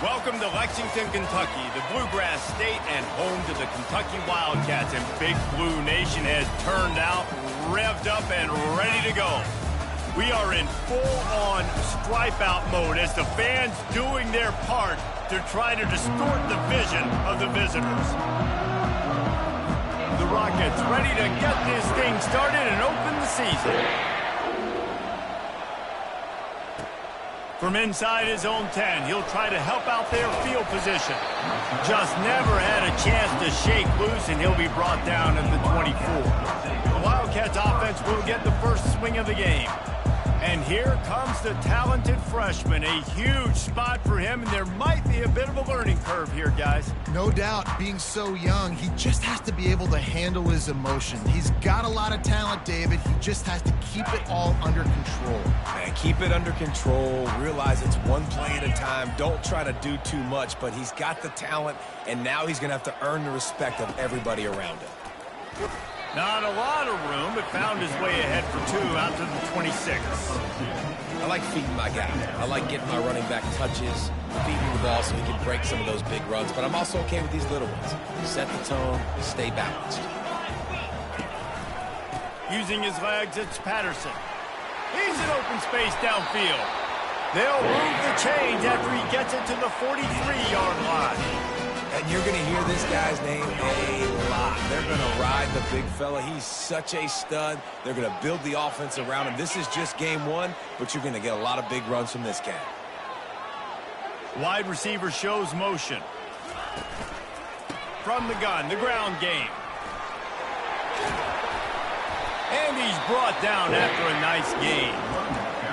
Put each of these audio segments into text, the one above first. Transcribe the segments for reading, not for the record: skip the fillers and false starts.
Welcome to Lexington, Kentucky, the Bluegrass State and home to the Kentucky Wildcats. And Big Blue Nation has turned out, revved up, and ready to go. We are in full-on stripe-out mode as the fans doing their part to try to distort the vision of the visitors. The Rockets ready to get this thing started and open the season. From inside his own 10, he'll try to help out their field position. Just never had a chance to shake loose, and he'll be brought down at the 24. The Wildcats offense will get the first swing of the game. And here comes the talented freshman. A huge spot for him, and there might be a bit of a learning curve here, guys. No doubt, being so young, he just has to be able to handle his emotion. He's got a lot of talent, David. He just has to keep it all under control. Man, keep it under control. Realize it's one play at a time. Don't try to do too much, but he's got the talent, and now he's going to have to earn the respect of everybody around him. Not a lot of room, but found his way ahead for two out to the 26. I like feeding my guy. I like getting my running back touches, feeding the ball so he can break some of those big runs, but I'm also okay with these little ones. Set the tone, stay balanced. Using his legs, it's Patterson. He's in open space downfield. They'll move the chains after he gets it to the 43-yard line. And you're going to hear this guy's name a lot. They're going to ride the big fella. He's such a stud. They're going to build the offense around him. This is just game one, but you're going to get a lot of big runs from this guy. Wide receiver shows motion. From the gun, the ground game. And he's brought down after a nice gain.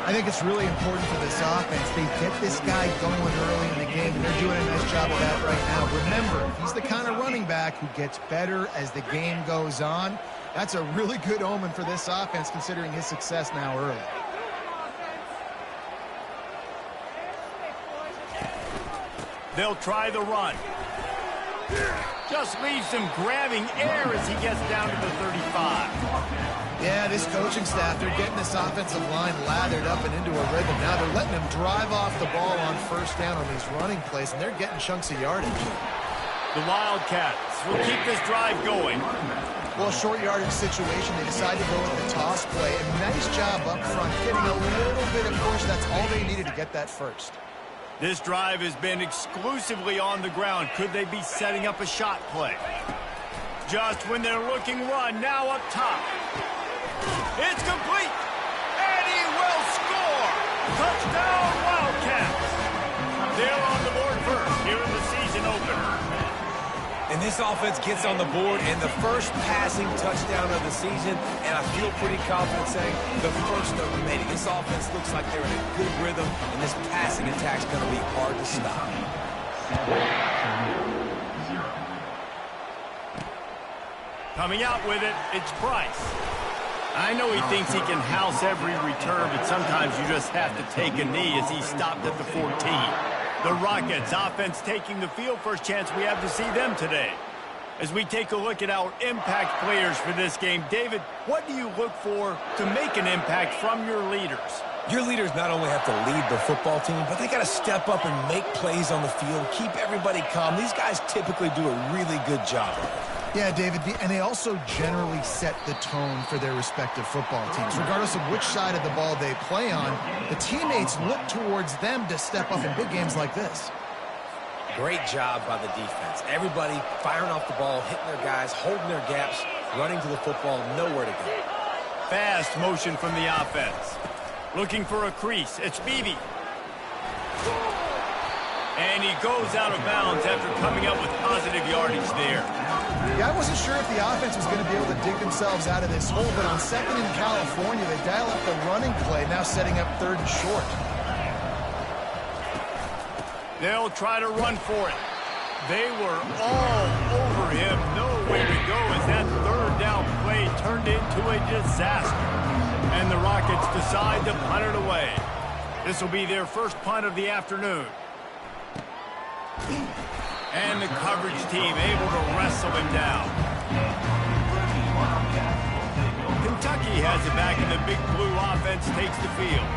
I think it's really important for this offense. They get this guy going early in the game, and they're doing a nice job of that right now. Remember, he's the kind of running back who gets better as the game goes on. That's a really good omen for this offense, considering his success now early. They'll try the run. Just leaves him grabbing air as he gets down to the 35. Yeah, this coaching staff, they're getting this offensive line lathered up and into a rhythm. Now they're letting him drive off the ball on first down on these running plays, and they're getting chunks of yardage. The Wildcats will keep this drive going. Well, short yardage situation, they decide to go with the toss play. A nice job up front, getting a little bit of push. That's all they needed to get that first. This drive has been exclusively on the ground. Could they be setting up a shot play? Just when they're looking run, now up top. It's complete, and he will score! Touchdown, Wildcats! They're on the board first here in the season opener. And this offense gets on the board in the first passing touchdown of the season, and I feel pretty confident saying the first of many. This offense looks like they're in a good rhythm, and this passing attack's going to be hard to stop. Coming out with it, it's Price. I know he thinks he can house every return, but sometimes you just have to take a knee as he stopped at the 14. The Rockets offense taking the field. First chance we have to see them today. As we take a look at our impact players for this game, David, what do you look for to make an impact from your leaders? Your leaders not only have to lead the football team, but they got to step up and make plays on the field, keep everybody calm. These guys typically do a really good job of it. Yeah, David, and they also generally set the tone for their respective football teams. Regardless of which side of the ball they play on, the teammates look towards them to step up in big games like this. Great job by the defense. Everybody firing off the ball, hitting their guys, holding their gaps, running to the football, nowhere to go. Fast motion from the offense. Looking for a crease. It's Beebe. And he goes out of bounds after coming up with positive yardage there. Yeah, I wasn't sure if the offense was going to be able to dig themselves out of this hole, but on 2nd in California, they dial up the running play, now setting up 3rd and short. They'll try to run for it. They were all over him. No way to go as that 3rd down play turned into a disaster. And the Rockets decide to punt it away. This will be their first punt of the afternoon. And the coverage team able to wrestle him down. Kentucky has it back, and the Big Blue offense takes the field.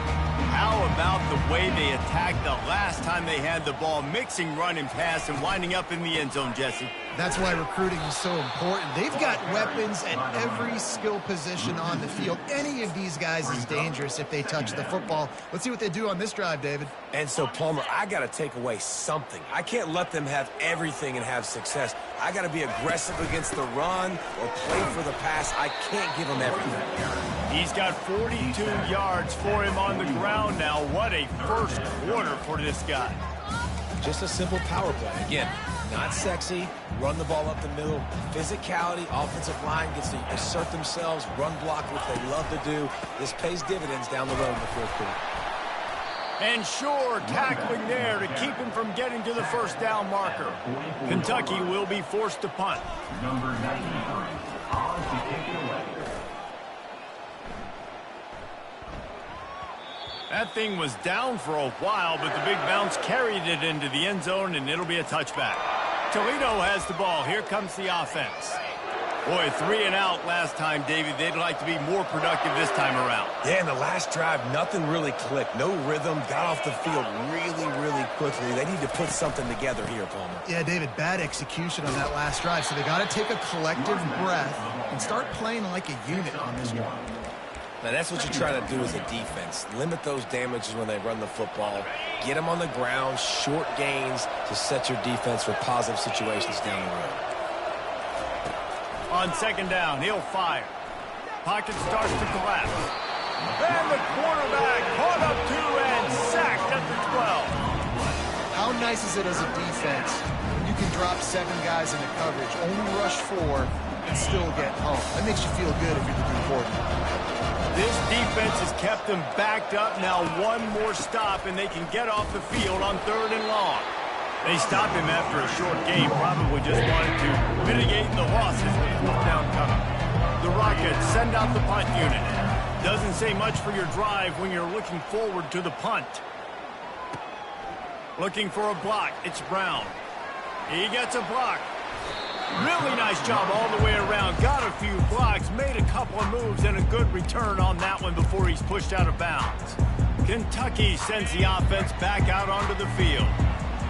How about the way they attacked the last time they had the ball, mixing run and pass and winding up in the end zone, Jesse? That's why recruiting is so important. They've got weapons at every skill position on the field. Any of these guys is dangerous if they touch the football. Let's see what they do on this drive, David. And so, Palmer, I got to take away something. I can't let them have everything and have success. I got to be aggressive against the run or play for the pass. I can't give them everything. He's got 42 yards for him on the ground now. What a first quarter for this guy. Just a simple power play. Again, not sexy, run the ball up the middle, physicality, offensive line gets to assert themselves, run block, which they love to do. This pays dividends down the road in the 4th quarter. And sure, tackling there to keep him from getting to the 1st down marker. Kentucky will be forced to punt. Number 93, on to take it away. That thing was down for a while, but the big bounce carried it into the end zone, and it'll be a touchback. Toledo has the ball. Here comes the offense. Boy, 3 and out last time, David. They'd like to be more productive this time around. Yeah, in the last drive, nothing really clicked. No rhythm, got off the field really quickly. They need to put something together here, Palmer. Yeah, David, bad execution on that last drive, so they got to take a collective breath and start playing like a unit on this drive. Now, that's what you try to do as a defense. Limit those damages when they run the football. Get them on the ground, short gains to set your defense for positive situations down the road. On 2nd down, he'll fire. Pocket starts to collapse. And the quarterback caught up to and sacked at the 12. How nice is it as a defense when you can drop 7 guys into coverage, only rush 4, and still get home? That makes you feel good if you're the D coordinator. This defense has kept them backed up. Now one more stop, and they can get off the field on 3rd and long. They stopped him after a short game, probably just wanted to mitigate the losses with 4th down coming. The Rockets send out the punt unit. Doesn't say much for your drive when you're looking forward to the punt. Looking for a block, it's Brown. He gets a block. Really nice job all the way around. Got a few blocks, made a couple of moves, and a good return on that one before he's pushed out of bounds. Kentucky sends the offense back out onto the field.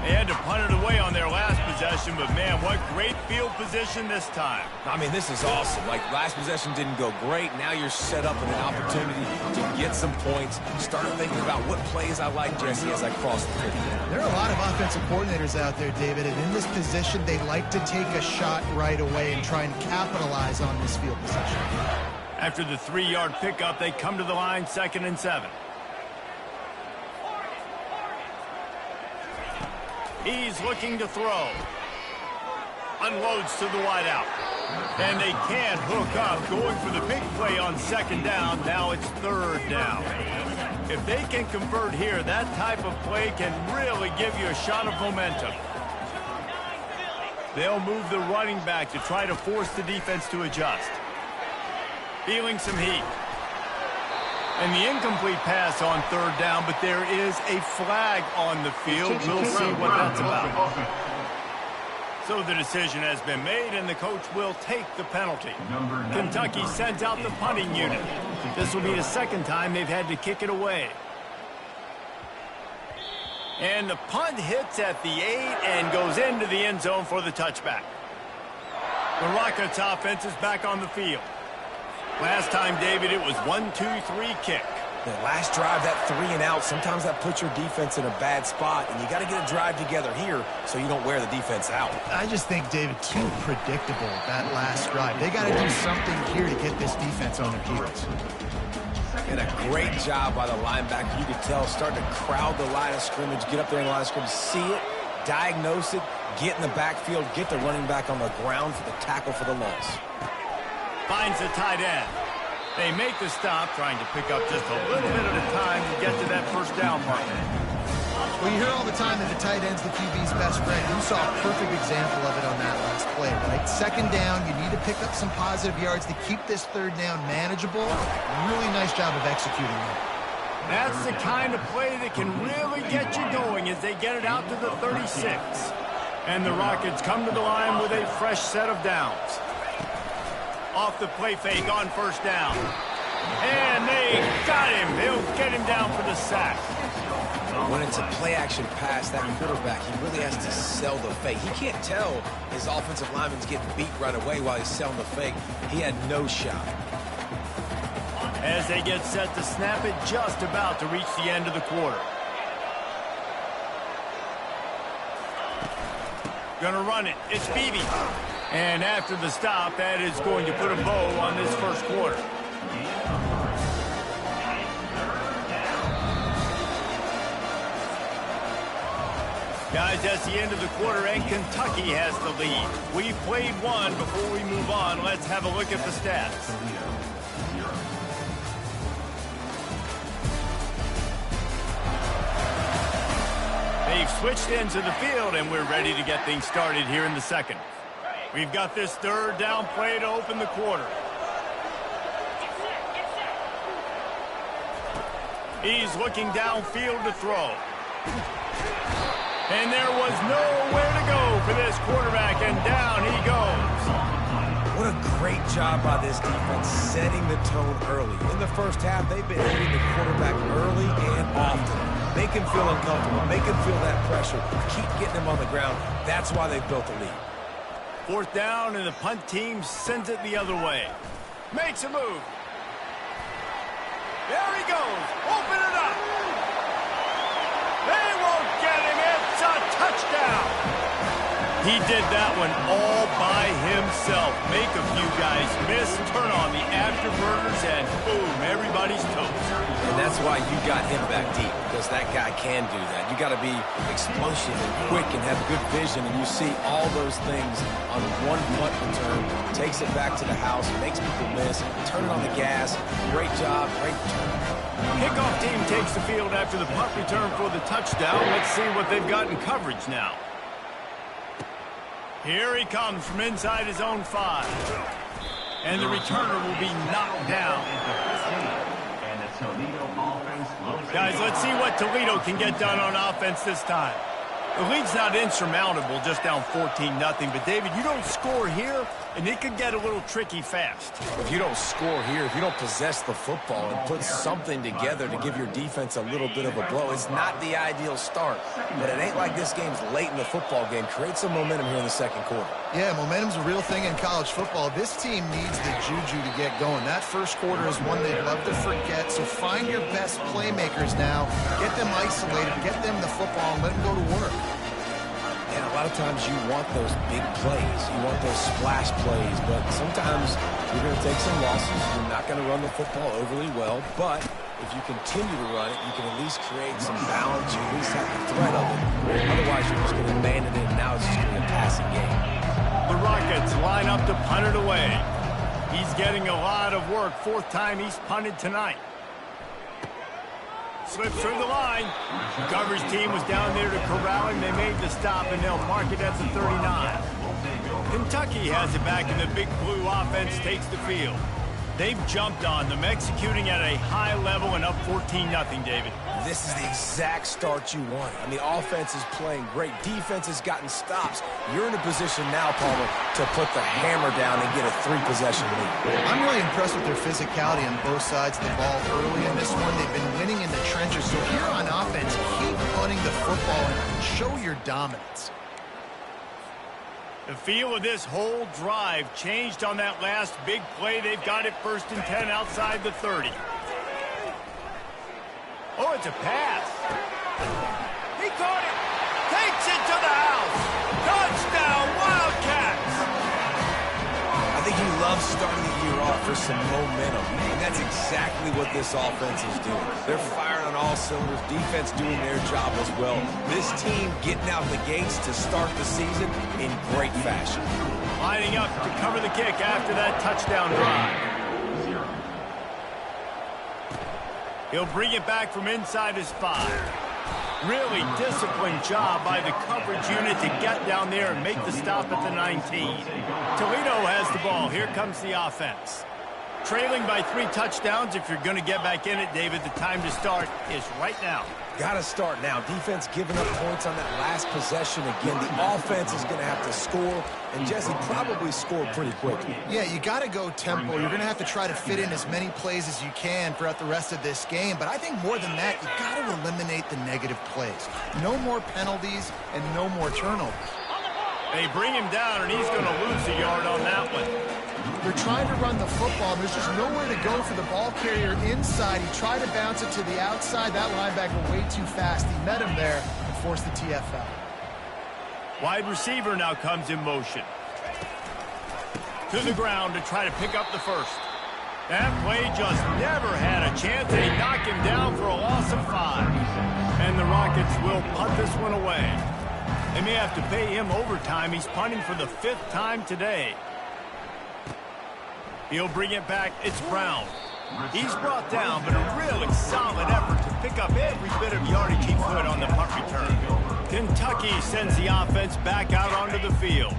They had to punt it away on their last possession, but man, what great field position this time. I mean, this is awesome. Like, last possession didn't go great. Now you're set up with an opportunity to get some points. Start thinking about what plays I like, Jesse, as I cross the field. There are a lot of offensive coordinators out there, David, and in this position, they like to take a shot right away and try and capitalize on this field position. After the 3-yard pickup, they come to the line, 2nd and 7. He's looking to throw. Unloads to the wideout. And they can't hook up. Going for the big play on 2nd down. Now it's 3rd down. If they can convert here, that type of play can really give you a shot of momentum. They'll move the running back to try to force the defense to adjust. Feeling some heat. And the incomplete pass on 3rd down, but there is a flag on the field. We'll see what that's about. So the decision has been made, and the coach will take the penalty. Kentucky sends out the punting unit. This will be the 2nd time they've had to kick it away. And the punt hits at the 8 and goes into the end zone for the touchback. The Rockets offense is back on the field. Last time, David, it was 1-2-3 kick. The last drive, that 3 and out, sometimes that puts your defense in a bad spot, and you got to get a drive together here so you don't wear the defense out. I just think, David, too predictable, that last drive. They got to do something here to get this defense on their heels. And a great job by the linebacker. You could tell, starting to crowd the line of scrimmage, get up there in the line of scrimmage, see it, diagnose it, get in the backfield, get the running back on the ground for the tackle for the loss. Finds the tight end. They make the stop, trying to pick up just a little bit at a time to get to that first down mark. Well, you hear all the time that the tight end's the QB's best friend. You saw a perfect example of it on that last play, right? Second down, you need to pick up some positive yards to keep this third down manageable. Really nice job of executing that. That's the kind of play that can really get you going as they get it out to the 36. And the Rockets come to the line with a fresh set of downs. Off the play fake on first down. And they got him. They'll get him down for the sack. When it's a play-action pass, that quarterback, he really has to sell the fake. He can't tell his offensive lineman's getting beat right away while he's selling the fake. He had no shot. As they get set to snap it, just about to reach the end of the quarter. Gonna run it. It's Beebe. And after the stop, that is going to put a bow on this first quarter. Guys, that's the end of the quarter, and Kentucky has the lead. We played one. Before we move on, let's have a look at the stats. They've switched into the field, and we're ready to get things started here in the second. We've got this third down play to open the quarter. He's looking downfield to throw. And there was nowhere to go for this quarterback, and down he goes. What a great job by this defense setting the tone early. In the first half, they've been hitting the quarterback early and often. Make him feel uncomfortable. Make him feel that pressure. Keep getting him on the ground. That's why they've built the lead. Fourth down, and the punt team sends it the other way. Makes a move. There he goes. Open it up. They won't get him. It's a touchdown. He did that one all by himself. Make a few guys miss, turn on the afterburners, and boom, everybody's toast. And that's why you got him back deep, because that guy can do that. You got to be explosive and quick and have good vision, and you see all those things on one punt return. Takes it back to the house, makes people miss, turn it on the gas. Great job, great return. Kickoff team takes the field after the punt return for the touchdown. Let's see what they've got in coverage now. Here he comes from inside his own 5. And the returner will be knocked down. Guys, let's see what Toledo can get done on offense this time. The lead's not insurmountable, just down 14-0. But, David, you don't score here, and it could get a little tricky fast. If you don't score here, if you don't possess the football and put something together to give your defense a little bit of a blow, it's not the ideal start. But it ain't like this game's late in the football game. Create some momentum here in the second quarter. Yeah, momentum's a real thing in college football. This team needs the juju to get going. That first quarter is one they'd love to forget. So find your best playmakers now. Get them isolated. Get them the football and let them go to work. And a lot of times you want those big plays. You want those splash plays. But sometimes you're going to take some losses. You're not going to run the football overly well. But if you continue to run it, you can at least create some balance. You at least have the threat of it. Otherwise, you're just going to abandon it, and now it's just going to be a passing game. The Rockets line up to punt it away. He's getting a lot of work. Fourth time he's punted tonight. Slips through the line. The coverage team was down there to corral him. They made the stop, and they'll mark it at the 39. Kentucky has it back, and the Big Blue offense takes the field. They've jumped on them, executing at a high level and up 14-0, David. This is the exact start you want. I mean, the offense is playing great. Defense has gotten stops. You're in a position now, Palmer, to put the hammer down and get a 3-possession lead. I'm really impressed with their physicality on both sides of the ball early in this one. They've been winning in the trenches. So here on offense, keep punting the football and show your dominance. The feel of this whole drive changed on that last big play. They've got it 1st and 10 outside the 30. Oh, it's a pass. He caught it. Takes it to the house. Touchdown, Wildcats. I think he loves starting the year off for some momentum. And that's exactly what this offense is doing. They're firing on all cylinders. Defense doing their job as well. This team getting out the gates to start the season in great fashion. Lining up to cover the kick after that touchdown drive. He'll bring it back from inside his 5. Really disciplined job by the coverage unit to get down there and make the stop at the 19. Toledo has the ball. Here comes the offense. Trailing by 3 touchdowns. If you're going to get back in it, David, the time to start is right now. Got to start now. Defense giving up points on that last possession. Again, the offense is going to have to score, and Jesse probably scored pretty quickly. Yeah, you got to go tempo. You're going to have to try to fit in as many plays as you can throughout the rest of this game. But I think more than that, you got to eliminate the negative plays. No more penalties and no more turnovers. They bring him down, and he's going to lose a yard on that one. They're trying to run the football. There's just nowhere to go for the ball carrier inside. He tried to bounce it to the outside. That linebacker way too fast. He met him there and forced the TFL. Wide receiver now comes in motion. To the ground to try to pick up the first. That play just never had a chance. They knock him down for a loss of 5. And the Rockets will punt this one away. They may have to pay him overtime. He's punting for the 5th time today. He'll bring it back. It's Brown. He's brought down, but a really solid effort to pick up every bit of yardage he could on the punt return. Kentucky sends the offense back out onto the field.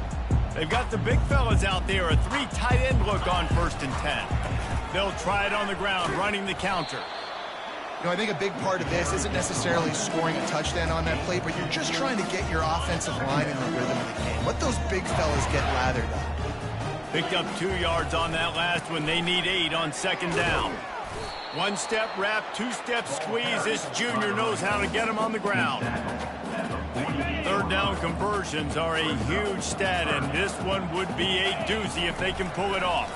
They've got the big fellas out there, a 3 tight end look on 1st and 10. They'll try it on the ground, running the counter. You know, I think a big part of this isn't necessarily scoring a touchdown on that play, but you're just trying to get your offensive line in the rhythm of the game. Let those big fellas get lathered up. Picked up 2 yards on that last one. They need 8 on 2nd down. 1-step wrap, 2-step squeeze. This junior knows how to get him on the ground. 3rd down conversions are a huge stat, and this one would be a doozy if they can pull it off.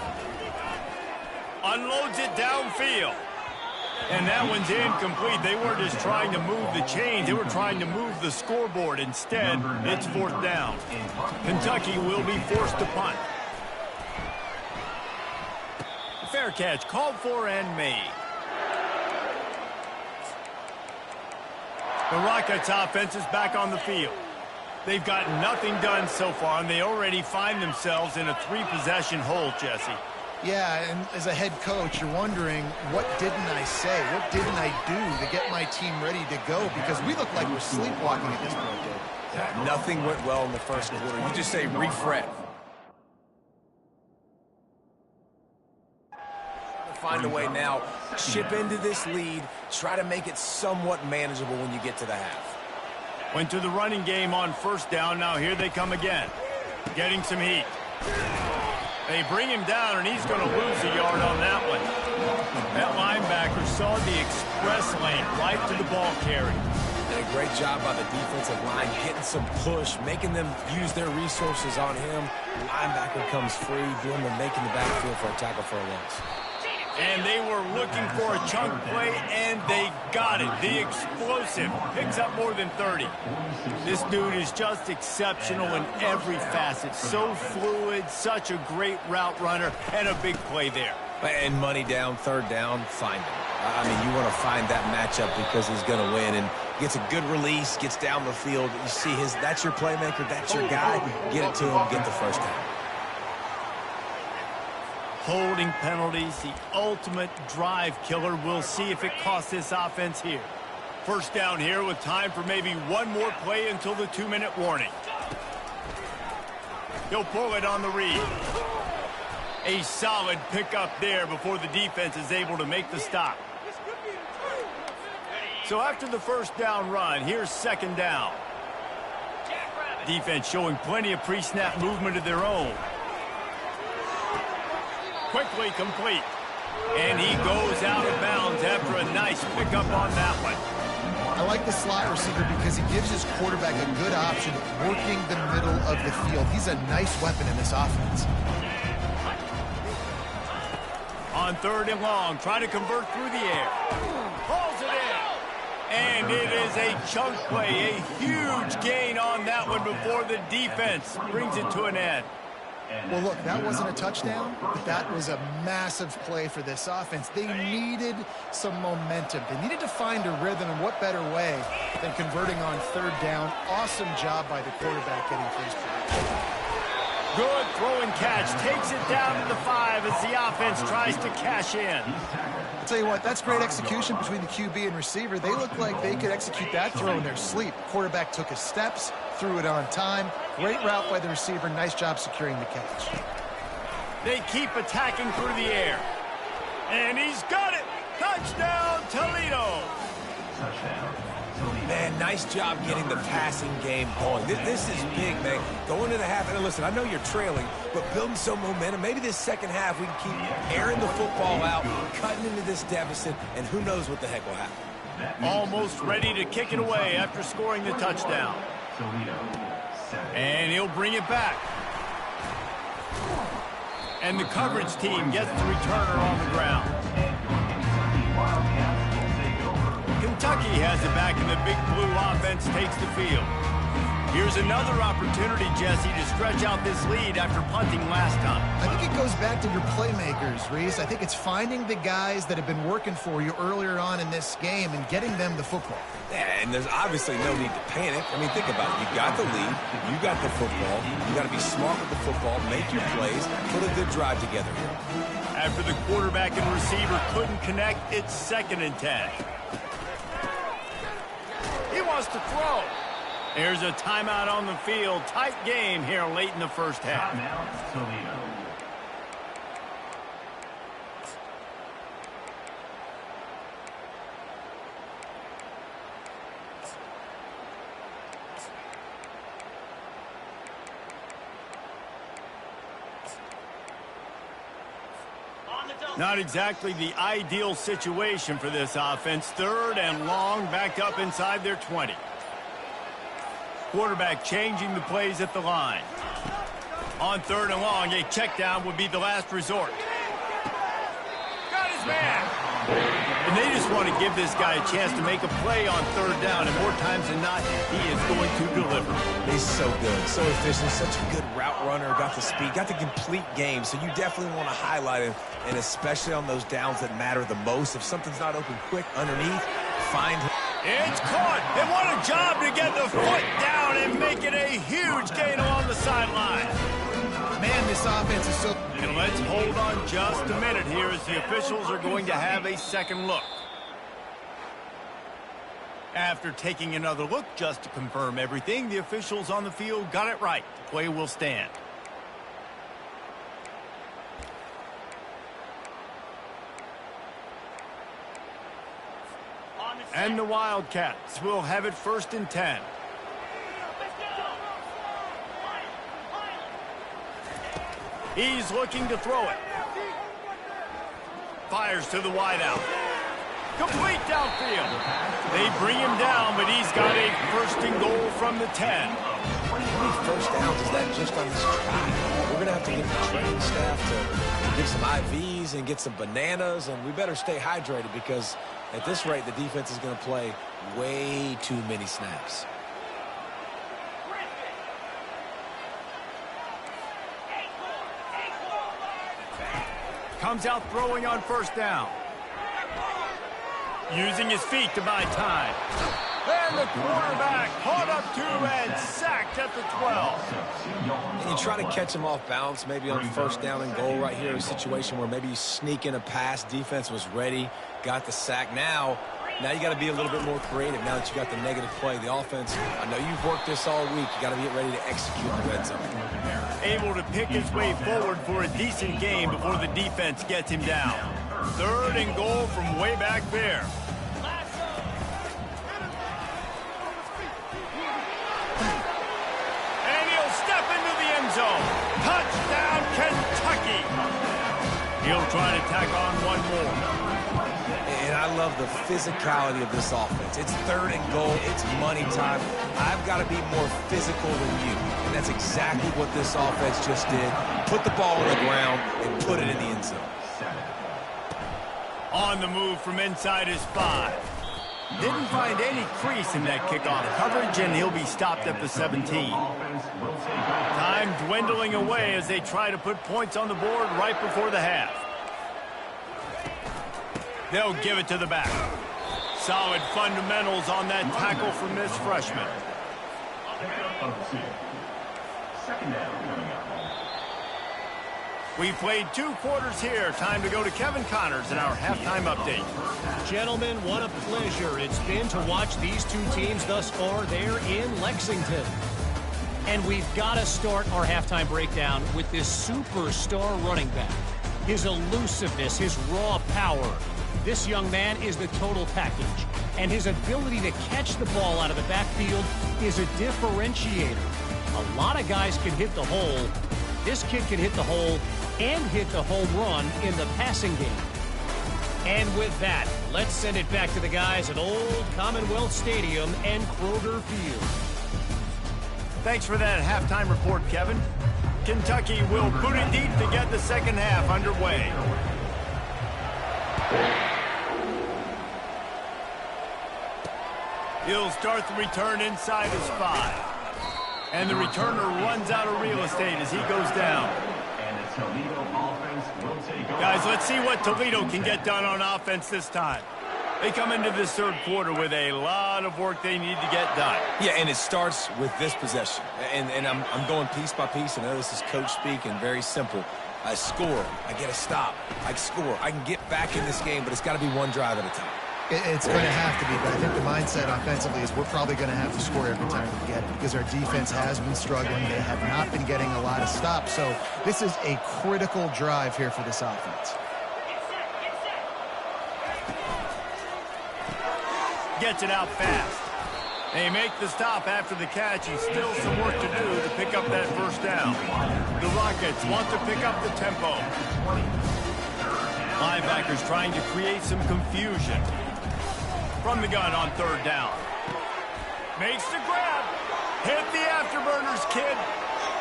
Unloads it downfield. And that one's incomplete. They weren't just trying to move the chains. They were trying to move the scoreboard. Instead, it's 4th down. Kentucky will be forced to punt. Fair catch, called for and made. The Rockets offense is back on the field. They've got nothing done so far, and they already find themselves in a 3-possession hole, Jesse. Yeah, and as a head coach, you're wondering, what didn't I say? What didn't I do to get my team ready to go? Because we look like we're sleepwalking at this point, Dave. Nothing went well in the 1st quarter. You just say refresh. Find a way now, chip into this lead, try to make it somewhat manageable when you get to the half. Went to the running game on 1st down. Now here they come again. Getting some heat. They bring him down, and he's going to lose a yard on that one. That linebacker saw the express lane right to the ball carrier. And a great job by the defensive line, getting some push, making them use their resources on him. The linebacker comes free, doing the making the backfield for a tackle for a loss. And they were looking for a chunk play, and they got it. The explosive picks up more than 30. This dude is just exceptional in every facet. So fluid, such a great route runner, and a big play there. And money down, 3rd down, find him. I mean, you want to find that matchup because he's going to win, and gets a good release, gets down the field. You see that's your playmaker, that's your guy. Get it to him, get the 1st down. Holding penalties, the ultimate drive killer. We'll see if it costs this offense here. 1st down here with time for maybe one more play until the 2-minute warning. He'll pull it on the read. A solid pickup there before the defense is able to make the stop. So after the 1st down run, here's 2nd down. Defense showing plenty of pre-snap movement of their own. Quickly complete. And he goes out of bounds after a nice pickup on that one. I like the slot receiver because he gives his quarterback a good option working the middle of the field. He's a nice weapon in this offense. On 3rd and long, trying to convert through the air. Pulls it in. And it is a chunk play, a huge gain on that one before the defense brings it to an end. Well, look, that wasn't a touchdown, but that was a massive play for this offense. They needed some momentum. They needed to find a rhythm, and what better way than converting on third down. Awesome job by the quarterback getting first down. Good throw and catch. Takes it down to the 5 as the offense tries to cash in. I'll tell you what, that's great execution between the QB and receiver. They look like they could execute that throw in their sleep. Quarterback took his steps, threw it on time. Great route by the receiver. Nice job securing the catch. They keep attacking through the air. And he's got it. Touchdown, Toledo. Man, nice job getting the passing game going. This is big, man. Going to the half, and listen, I know you're trailing, but building some momentum. Maybe this second half we can keep airing the football out, cutting into this deficit, and who knows what the heck will happen. Almost ready to kick it away after scoring the touchdown. And he'll bring it back. And the coverage team gets the returner on the ground. Kentucky has it back, and the big blue offense takes the field. Here's another opportunity, Jesse, to stretch out this lead after punting last time. I think it goes back to your playmakers, Reese. I think it's finding the guys that have been working for you earlier on in this game and getting them the football. Yeah, and there's obviously no need to panic. I mean, think about it. You got the lead. You got the football. You got to be smart with the football, make your plays, put a good drive together here. After the quarterback and receiver couldn't connect, it's 2nd and 10. He wants to throw. There's a timeout on the field. Tight game here late in the first half. Not exactly the ideal situation for this offense. 3rd and long, backed up inside their 20. Quarterback changing the plays at the line. On 3rd and long, a check down would be the last resort. Got his man. And they just want to give this guy a chance to make a play on 3rd down, and more times than not, he is going to deliver. He's so good, so efficient, such a good route runner, got the speed, got the complete game, so you definitely want to highlight him, and especially on those downs that matter the most. If something's not open quick underneath, find him. It's caught, and what a job to get the foot down and make it a huge gain along the sideline. Man, this offense is so... And let's hold on just a minute here as the officials are going to have a second look. After taking another look just to confirm everything, the officials on the field got it right. The play will stand. And the Wildcats will have it 1st and 10. He's looking to throw it. Fires to the wideout. Complete downfield. They bring him down, but he's got a 1st and goal from the 10. How many first downs is that just on this drive? We're going to have to get the training staff to get some IVs and get some bananas, and we better stay hydrated because at this rate, the defense is going to play way too many snaps. Comes out throwing on 1st down. Using his feet to buy time. And the quarterback caught up to and sacked at the 12. And you try to catch him off balance, maybe on 1st down and goal right here, a situation where maybe you sneak in a pass. Defense was ready, got the sack. Now you got to be a little bit more creative now that you got the negative play. The offense, I know you've worked this all week. You got to get ready to execute the red zone. Able to pick his way forward for a decent game before the defense gets him down. 3rd and goal from way back there. And he'll step into the end zone. Touchdown, Kentucky. He'll try to tack on one more. And I love the physicality of this offense. It's 3rd and goal. It's money time. I've got to be more physical than you. And that's exactly what this offense just did. Put the ball on the ground and put it in the end zone. On the move from inside his 5. Didn't find any crease in that kickoff coverage, and he'll be stopped at the 17. Time dwindling away as they try to put points on the board right before the half. They'll give it to the back. Solid fundamentals on that tackle from this freshman. Second down. We've played 2 quarters here. Time to go to Kevin Connors in our halftime update. Gentlemen, what a pleasure it's been to watch these 2 teams thus far there in Lexington. And we've got to start our halftime breakdown with this superstar running back. His elusiveness, his raw power. This young man is the total package. And his ability to catch the ball out of the backfield is a differentiator. A lot of guys can hit the hole. This kid can hit the hole and hit the home run in the passing game. And with that, let's send it back to the guys at Old Commonwealth Stadium and Kroger Field. Thanks for that halftime report, Kevin. Kentucky will boot it deep to get the second half underway. He'll start the return inside his 5. And the returner runs out of real estate as he goes down. Guys, let's see what Toledo can get done on offense this time. They come into this third quarter with a lot of work they need to get done. Yeah, and it starts with this possession. And I'm going piece by piece. I know this is coach speak and very simple. I score. I get a stop. I score. I can get back in this game, but it's got to be one drive at a time. It's going to have to be, but I think the mindset offensively is we're probably going to have to score every time we get it because our defense has been struggling. They have not been getting a lot of stops, so this is a critical drive here for this offense. Gets it out fast. They make the stop after the catch, and still some work to do to pick up that first down. The Rockets want to pick up the tempo. Linebackers trying to create some confusion. From the gun on third down. Makes the grab. Hit the afterburners, kid.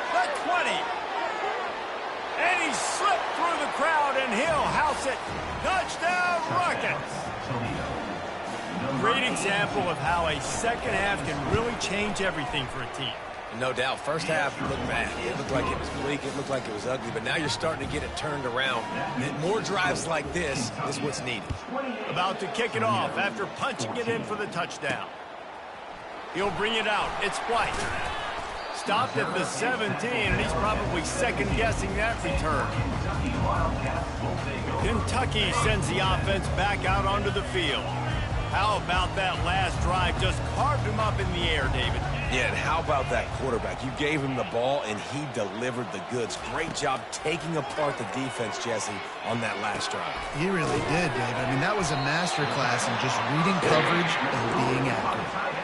The 20. And he slipped through the crowd, and he'll house it. Touchdown, Rockets. Great example of how a second half can really change everything for a team. No doubt. First half looked bad. It looked like it was bleak. It looked like it was ugly. But now you're starting to get it turned around. And more drives like this is what's needed. About to kick it off after punching it in for the touchdown. He'll bring it out. It's White. Stopped at the 17, and he's probably second-guessing that return. Kentucky sends the offense back out onto the field. How about that last drive? Just carved him up in the air, David. Yeah, and how about that quarterback? You gave him the ball, and he delivered the goods. Great job taking apart the defense, Jesse, on that last drive. He really did, Dave. I mean, that was a masterclass in just reading coverage and being accurate.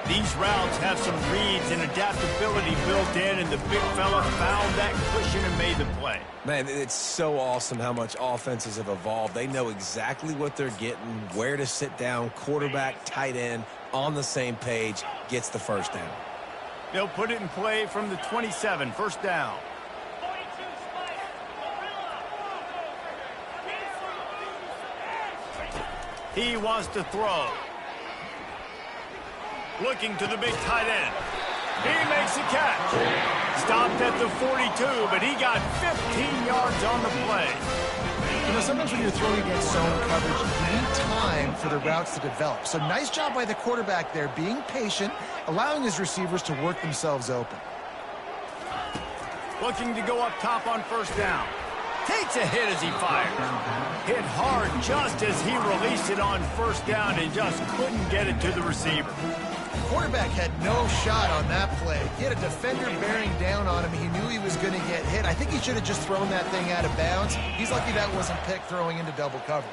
These routes have some reads and adaptability built in, and the big fella found that cushion and made the play. Man, it's so awesome how much offenses have evolved. They know exactly what they're getting, where to sit down, quarterback, tight end, on the same page, gets the first down. They'll put it in play from the 27, first down. He wants to throw. Looking to the big tight end. He makes a catch. Stopped at the 42, but he got 15 yards on the play. You know, sometimes when you're throwing against zone coverage, you need time for the routes to develop. So nice job by the quarterback there, being patient, allowing his receivers to work themselves open. Looking to go up top on first down. Takes a hit as he fired. Hit hard just as he released it on first down and just couldn't get it to the receiver. Quarterback had no shot on that play. He had a defender bearing down on him. He knew he was going to get hit. I think he should have just thrown that thing out of bounds. He's lucky that wasn't picked throwing into double coverage.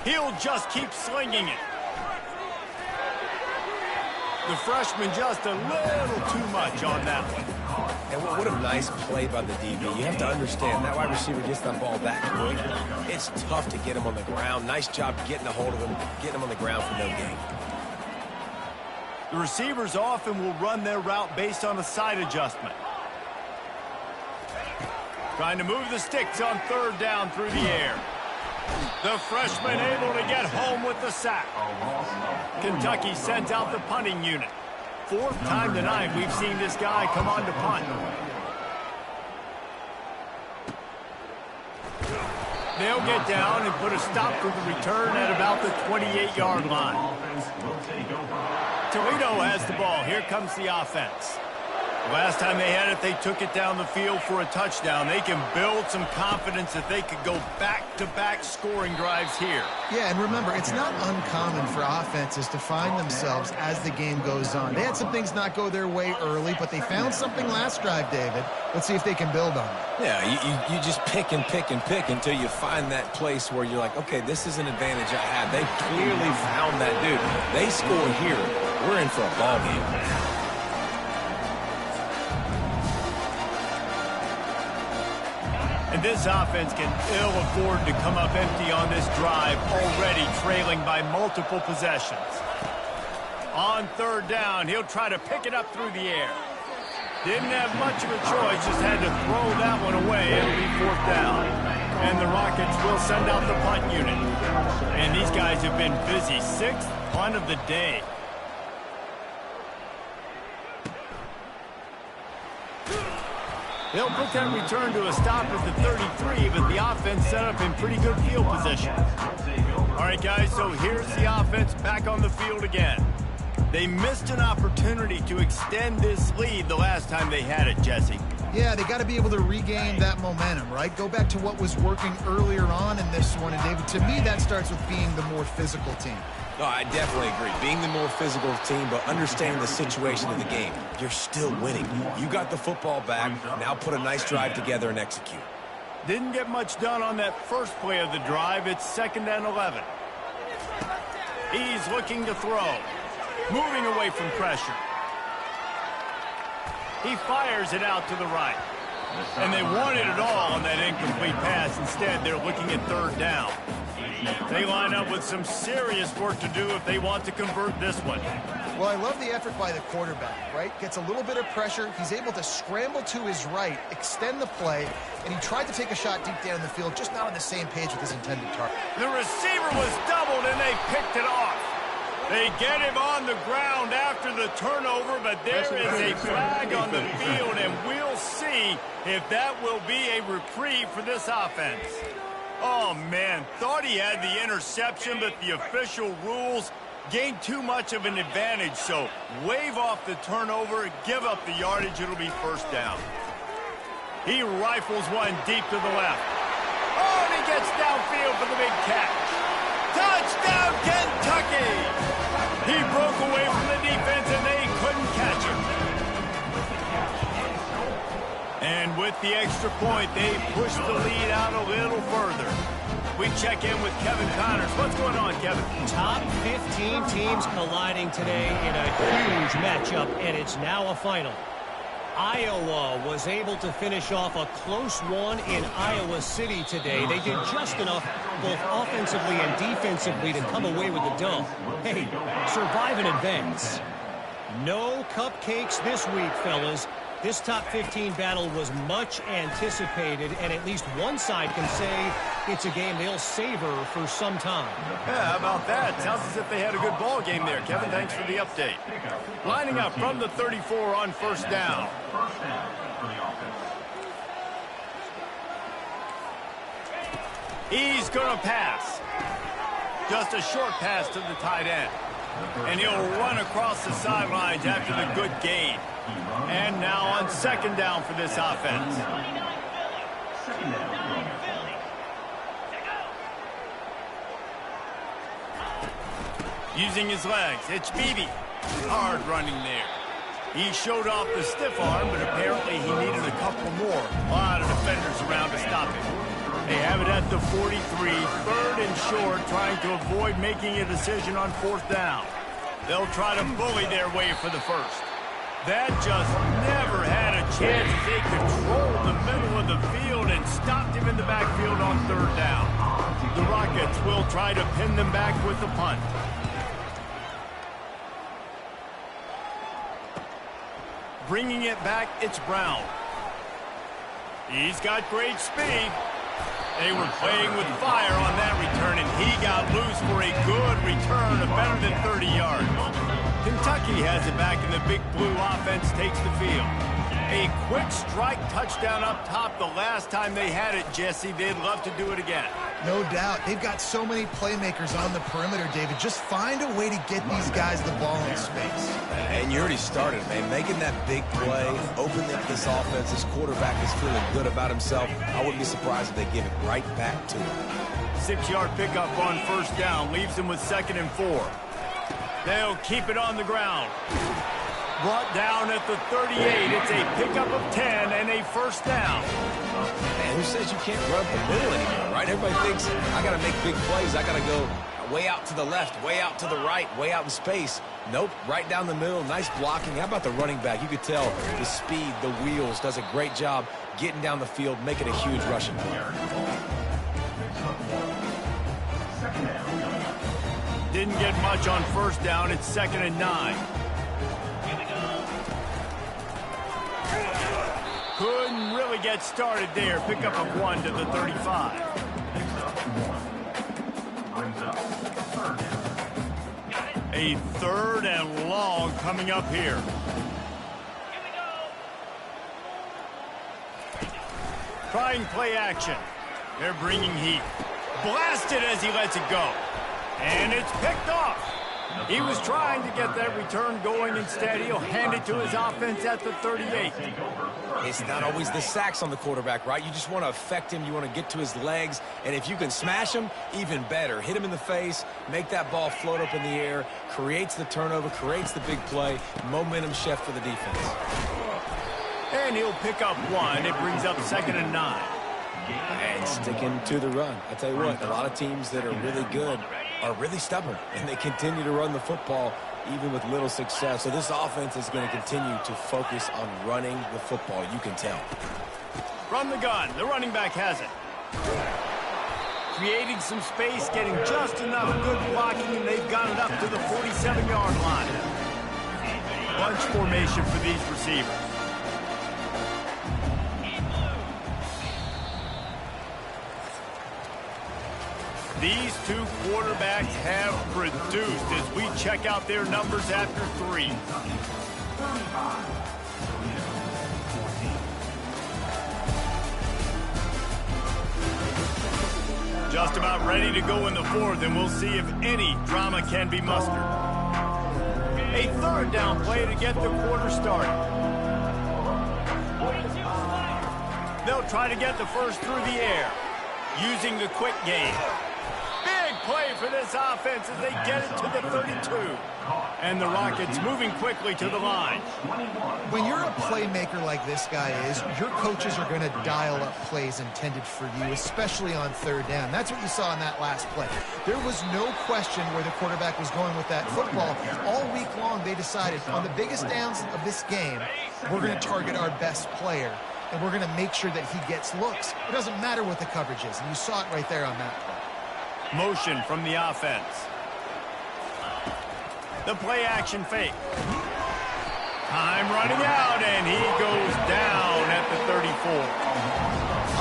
He'll just keep slinging it. The freshman just a little too much on that one. And what a nice play by the DB. You have to understand, that wide receiver gets that ball that quick. It's tough to get him on the ground. Nice job getting a hold of him, getting him on the ground for no gain. The receivers often will run their route based on a side adjustment. Trying to move the sticks on third down through the air. The freshman able to get home with the sack. Kentucky sends out the punting unit. Fourth time tonight we've seen this guy come on to punt. They'll get down and put a stop to the return at about the 28-yard line. Toledo has the ball. Here comes the offense. Last time they had it, they took it down the field for a touchdown. They can build some confidence that they could go back-to-back scoring drives here. Yeah, and remember, it's not uncommon for offenses to find themselves as the game goes on. They had some things not go their way early, but they found something last drive, David. Let's see if they can build on it. Yeah, you just pick and pick and pick until you find that place where you're like, okay, this is an advantage I have. They clearly found that dude. They score here. We're in for a ball game. And this offense can ill afford to come up empty on this drive, already trailing by multiple possessions. On third down, he'll try to pick it up through the air. Didn't have much of a choice, just had to throw that one away. It'll be fourth down. And the Rockets will send out the punt unit. And these guys have been busy. Sixth punt of the day. They'll put that return to a stop at the 33, but the offense set up in pretty good field position. All right, guys, so here's the offense back on the field again. They missed an opportunity to extend this lead the last time they had it, Jesse. Yeah, they got to be able to regain that momentum, right? Go back to what was working earlier on in this one. And, David, to me, that starts with being the more physical team. No, I definitely agree. Being the more physical team, but understanding the situation of the game. You're still winning. You got the football back. Now put a nice drive together and execute. Didn't get much done on that first play of the drive. It's 2nd and 11. He's looking to throw. Moving away from pressure. He fires it out to the right. And they wanted it all on that incomplete pass. Instead, they're looking at third down. They line up with some serious work to do if they want to convert this one. Well, I love the effort by the quarterback, right? Gets a little bit of pressure. He's able to scramble to his right, extend the play, and he tried to take a shot deep down the field, just not on the same page with his intended target. The receiver was doubled, and they picked it off. They get him on the ground after the turnover, but there is a flag on the field, and we'll see if that will be a reprieve for this offense. Oh, man, thought he had the interception, but the official rules gained too much of an advantage, so wave off the turnover, give up the yardage, it'll be first down. He rifles one deep to the left. Oh, and he gets downfield for the big catch. Touchdown, Kentucky! He broke away from the defense, and they couldn't catch him. And with the extra point, they pushed the lead out a little further. We check in with Kevin Connors. What's going on, Kevin? Top 15 teams colliding today in a huge matchup, and it's now a final. Iowa was able to finish off a close one in Iowa City today. They did just enough, both offensively and defensively, to come away with the dub. Hey, survive and advance. No cupcakes this week, fellas. This top 15 battle was much anticipated, and at least one side can say it's a game they'll savor for some time. Yeah, how about that? Sounds as if they had a good ball game there. Kevin, thanks for the update. Lining up from the 34 on first down. He's going to pass. Just a short pass to the tight end. And he'll run across the sidelines after the good gain. And now on second down for this offense. Using his legs, it's Beebe. Hard running there. He showed off the stiff arm, but apparently he needed a couple more. A lot of defenders around to stop him. They have it at the 43, third and short, trying to avoid making a decision on fourth down. They'll try to bully their way for the first. That just never had a chance as they controlled the middle of the field and stopped him in the backfield on third down. The Rockets will try to pin them back with the punt. Bringing it back, it's Brown. He's got great speed. They were playing with fire on that return, and he got loose for a good return of better than 30 yards. Kentucky has it back, and the Big Blue offense takes the field. A quick strike touchdown up top the last time they had it, Jesse. They'd love to do it again. No doubt. They've got so many playmakers on the perimeter, David. Just find a way to get these guys the ball in space. And you already started, man. Making that big play, opening up this offense. This quarterback is feeling good about himself. I wouldn't be surprised if they give it right back to him. 6-yard pickup on first down. Leaves them with 2nd and 4. They'll keep it on the ground. Brought down at the 38. It's a pickup of 10 and a first down. Man, who says you can't run up the middle anymore, right? Everybody thinks, I got to make big plays. I got to go way out to the left, way out to the right, way out in space. Nope, right down the middle. Nice blocking. How about the running back? You could tell the speed, the wheels, does a great job getting down the field, making a huge rushing play. Didn't get much on first down. It's 2nd and 9. Couldn't really get started there. Pickup of 1 to the 35. A 3rd and long coming up here. Trying play action. They're bringing heat. Blasted as he lets it go. And it's picked off. He was trying to get that return going. Instead, he'll hand it to his offense at the 38. It's not always the sacks on the quarterback, right? You just want to affect him. You want to get to his legs. And if you can smash him, even better. Hit him in the face, make that ball float up in the air, creates the turnover, creates the big play, momentum shift for the defense. And he'll pick up 1. It brings up 2nd and 9. And sticking to the run. I tell you what, a lot of teams that are really good are really stubborn, and they continue to run the football even with little success. So this offense is going to continue to focus on running the football. You can tell. From the gun, the running back has it. Creating some space, getting just enough good blocking, and they've got it up to the 47-yard line. Bunch formation for these receivers. These two quarterbacks have produced as we check out their numbers after 3. Just about ready to go in the 4th, and we'll see if any drama can be mustered. A 3rd down play to get the quarter started. They'll try to get the first through the air, using the quick game. Big play for this offense as they get it to the 32. And the Rockets moving quickly to the line. When you're a playmaker like this guy is, your coaches are going to dial up plays intended for you, especially on 3rd down. That's what you saw in that last play. There was no question where the quarterback was going with that football. All week long, they decided on the biggest downs of this game, we're going to target our best player, and we're going to make sure that he gets looks. It doesn't matter what the coverage is, and you saw it right there on that play. Motion from the offense. The play action fake. Time running out, and he goes down at the 34.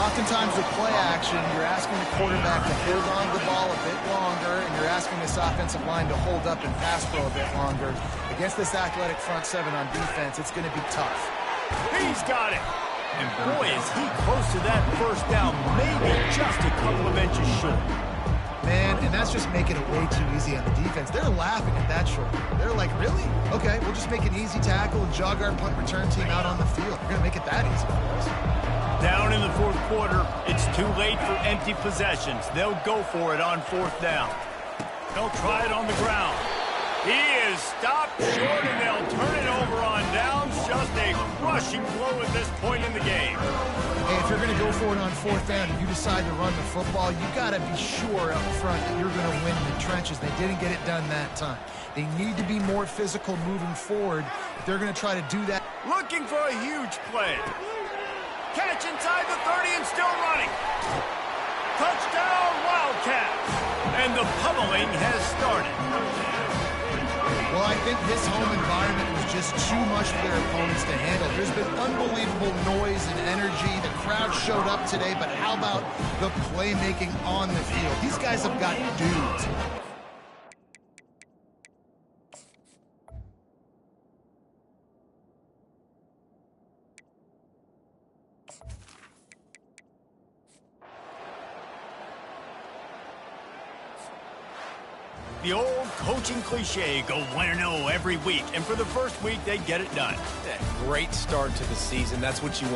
Oftentimes with play action, you're asking the quarterback to hold on to the ball a bit longer, and you're asking this offensive line to hold up and pass pro a bit longer. Against this athletic front 7 on defense, it's going to be tough. He's got it. And boy, is he close to that first down, maybe just a couple of inches short. Man, and that's just making it way too easy on the defense. They're laughing at that short. They're like, really? Okay, we'll just make an easy tackle and jog our punt return team out on the field. We're going to make it that easy for us. Down in the 4th quarter, it's too late for empty possessions. They'll go for it on 4th down. They'll try it on the ground. He is stopped short, and they'll turn it over on downs. Just a crushing blow at this point in the game. Hey, if you're going to go for it on 4th down and you decide to run the football, you got to be sure up front that you're going to win in the trenches. They didn't get it done that time. They need to be more physical moving forward. They're going to try to do that. Looking for a huge play. Catch inside the 30 and still running. Touchdown, Wildcats. And the pummeling has started. Well, I think this home environment was just too much for their opponents to handle. There's been unbelievable noise and energy. The crowd showed up today, but how about the playmaking on the field? These guys have got dudes. The old coaching cliche, go 1-0 every week. And for the first week, they get it done. Great start to the season. That's what you want.